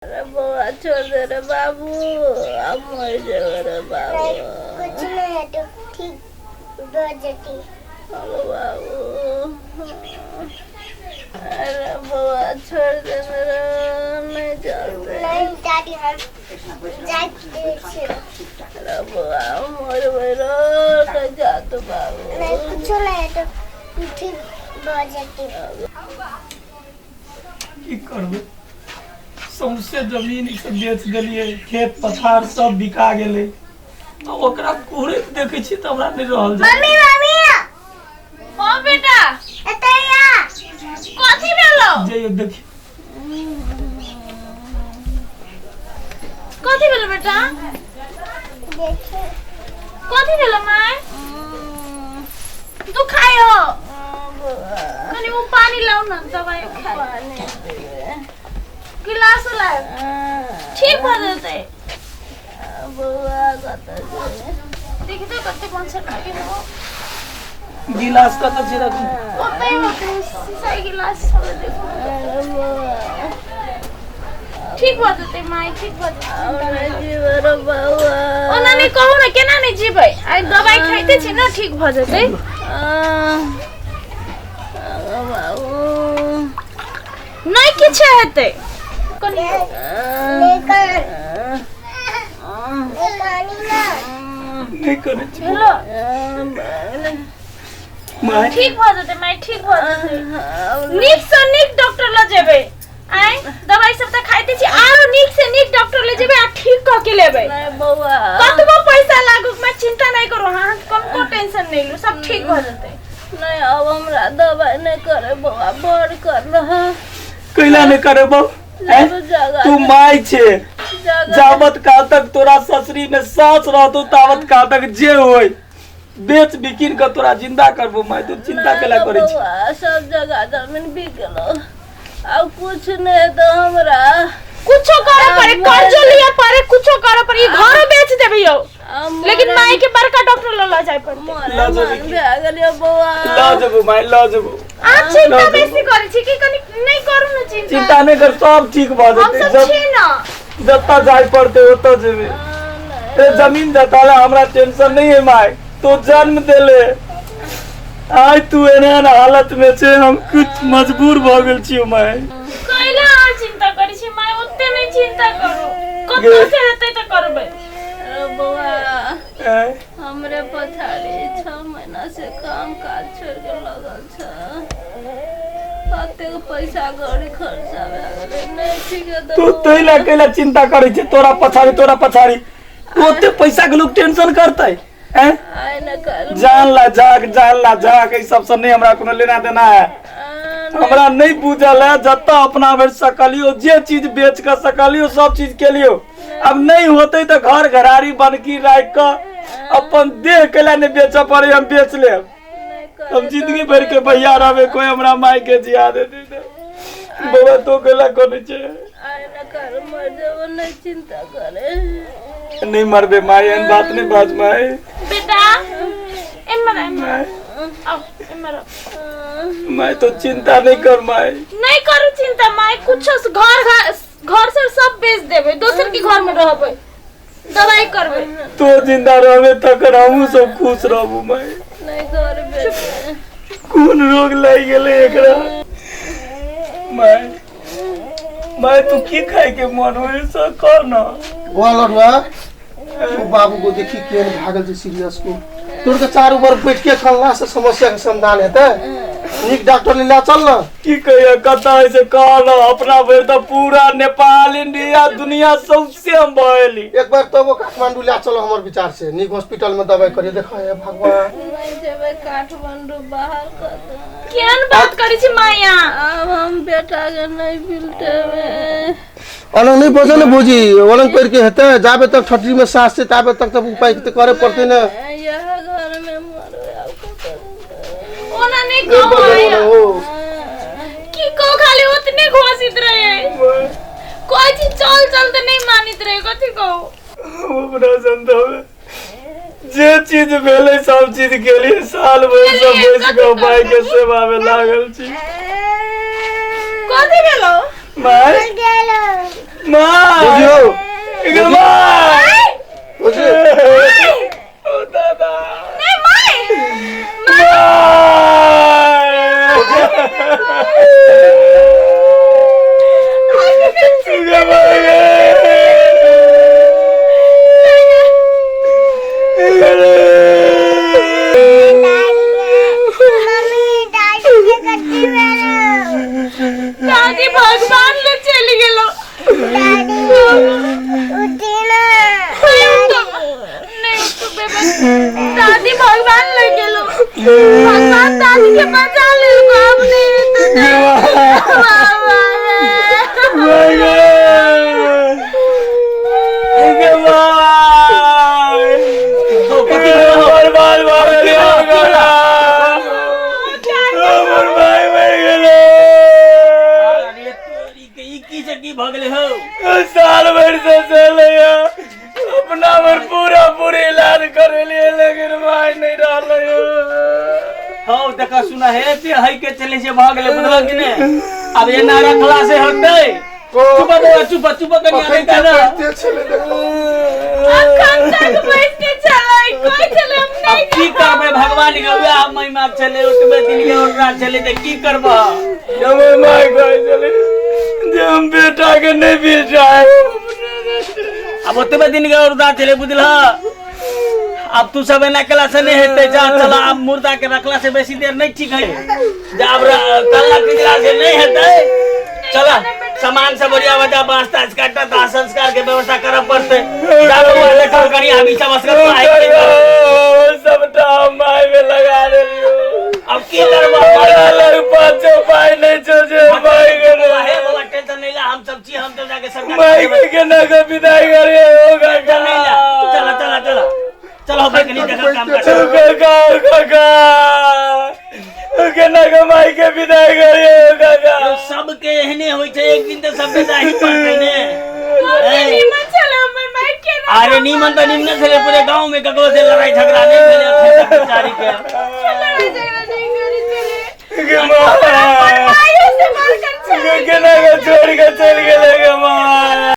अरे बुआ छोड़ दे रे बाबू, अब मर जाओ रे बाबू। कुछ नहीं है तो ठीक बजती। अरे बाबू, अरे बुआ छोड़ दे मेरा, नहीं चलते। नहीं दादी हम जाते हैं। अरे बुआ मर मेरा, नहीं जा तो बाबू। नहीं कुछ नहीं है तो ठीक बजती। की करबे, सौंसे जमीन सब बेच देलिए, खेत पथार सब बिका गेले। अब ओकरा कोरे देखे छी त हमरा नहीं रहल जाय। मम्मी मम्मी ओ बेटा एतैया कथी भेलो? जे देखी कथी भेलो बेटा? देखो कथी भेलो माय? तू खायो कनी वो पानी लाओ ना, दवाई खाए। गिलास लाओ, ठीक हो जाते। बुआ देखी तो कते कौन सा टाके हो गिलास का तो छिरा होते ही शीशा गिलास सब देखो। ठीक हो जाते माय, ठीक हो जाते। जीवर बाबा ओ नानी कहू ना केना नहीं जीबै, आई दवाई खाइते छी ना ठीक हो जाते। बाबू नहीं किछ हेते कनी लेकर नहीं करे छी। हेलो माय ठीक हो जाते माय, ठीक हो जाते। नीक से नीक डॉक्टर ल जेबे, आई दवाई सब त खाइते छी, आरो नीक से नीक डॉक्टर ले जेबे आ ठीक क के लेबे। नहीं बौआ कतबो पैसा लागो मैं चिंता नहीं करो, हां कम टेंशन नहीं लो, सब ठीक हो जाते। नहीं अब हमरा दवाई नहीं करे बौआ, बड़ कर रहा कैला नहीं करे बो। तू माय छे, जावत काल तक तोरा ससुरी में सास रहतो तावत काल तक जे होय बेच बिकिन के तोरा जिंदा करबो। माय तू चिंता केला करे छी। सब जगह जमीन बिक गेलो, अब कुछ नहीं तो हमरा कुछो करे पड़े, कर्ज लिया पड़े, कुछो करे पड़े, घर बेच देबे यो। लेकिन माई के बड़का डॉक्टर ल जाय पड़ते। ला जेबे आ गेलियो बौआ, ला जेबो माय, ला जेबो। आ चिंता बेसी करे छी कि कनी नहीं करू न चिंता। चिंता नहीं कर, सब ठीक भ हम जेते। सब छी ना, जत्ता जाय पड़ते ओत्ता जेबे। ते जमीन जताला हमरा टेंशन नहीं है माय, तो जन्म देले आज तू एहन हालत में छे, हम कुछ मजबूर भ गेल छी माय। कैला आ चिंता करी छी माय, ओते नहीं चिंता करू, कतो से हेतै त करबै। अरे बौआ हमरे पथारी 6 महीना से काम काज छोड़ के लगल छ, कते पैसा गड़ी खर्चा भेल नहीं ठीक है। तू तैला कैला चिंता करे छे, तोरा पछाड़ी ओते पैसा के लोग टेंशन करतै हैं? आय न कर जान ला जाग ई सब से नहीं हमरा कोनो लेना देना है। हमरा नहीं बुझल है, जत्ता अपना भर सकलियो, जे चीज बेच के सकलियो सब चीज के लियो। अब नहीं होते तो घर घरारी बनकी राख के अपन देह केला नहीं बेच पड़े, हम बेच ले। हम जिंदगी भर के भैया रहे, कोई हमरा माई के जिया दे दे बाबा। तो केला करे छे, आय न कर मर जाओ, नहीं चिंता करे। नहीं मरबे माई, एन बात नहीं बाज माई। बेटा एमरा आओ एमरा, मैं तो चिंता नहीं कर माई। नहीं करू चिंता माई, कुछ घर से सब बेच देबे, दोसर के घर में रहबे, दवाई करबे। तो जिंदा रहबे तक हमहू सब खुश रहबू माई। नहीं करबे, कौन रोग लग गेले एकरा माई तू की खाए के मन होय से कर ना। लड़वा तो बाबू को देखी केन भागल जे सीरियस को तोर के चारों बार बैठ के खल्ला से समस्या के समाधान हेतै। नीक डॉक्टर ले ला चल ना। की कहिए कता से कहलो, अपना भर तो पूरा नेपाल इंडिया दुनिया सबसे हम बहली। एक बार तो वो काठमांडू ले चलो, हमर विचार से नीक हॉस्पिटल में दवाई करिए। देखा है भगवान नहीं जेबे काठमांडू बाहर कर। केन बात करी छी माया, अब हम बेटा के नहीं मिलते में अलग नहीं बजे न भोजी, अलग कर के हेतै। जाबे तक ठटरी में सांस से ताबे तक तब उपाय करे पड़ते न। यह घर में मरो अब को ओना नहीं कहो की को खाली उतने घोषित रहे, कोई चीज चल तो नहीं मानित रहे। कथी कहू अपना संतोष जे चीज भेले सब चीज के लिए साल भर सब बैस के भाई के सेवा में लागल छी। कथी भेलो माय गेलो माँ बुझियो इधर माँ बुझियो ओ दादा नहीं माय दादी भगवान ले चली गेलो नहीं तो बेबे दादी भगवान ले गेलो भगवान दादी के बचा ले अब नहीं साल भर से चले अपना भर पूरा पूरी इलाज करे लिए लेकिन माय नहीं रहा हो देखा सुना है ते हई के चले से भाग ले बदला कि ने अब ये नारा खला से हटते चुप बो चुप कनी आने का ना ते चले देखो अखन तक बैठ के चलाई कोई चले हम अब नहीं की करबे भगवान के हुआ हम महिमा चले उतबे दिन के और चले ते की करबा जब माय कोई चले जब बेटा के नहीं बेटा है अब उतबे दिन के और चले बुझला अब तू सब ना कला से नहीं हेते जा चला अब मुर्दा के रखला से बेसी देर नहीं ठीक है जब कल्ला पिजला से नहीं हेते चला सामान से बढ़िया वजह वास्ता काटा ता संस्कार के व्यवस्था करब पड़ते जाओ वाले कर करी अभी समस्कर पाए सबटा माय में लगा दे अब की करबा अलग पांचों पाई नहीं छोजे माय के है बाबा टेंशन नहीं ला हम सब चीज हम तो जाके सरकार माय के ना को विदाई करे होगा टेंशन नहीं ला चला चलो भाई कहीं जगह काम कर काका केना के माय के विदाई करे काका सबके एहने होई छे एक दिन तो सब जाही पड़ते ने नीमन चलो मैं बैठ के अरे नीमन तो निम्न से पूरे गांव में ककरो से लड़ाई झगड़ा नहीं भेले बेचारी के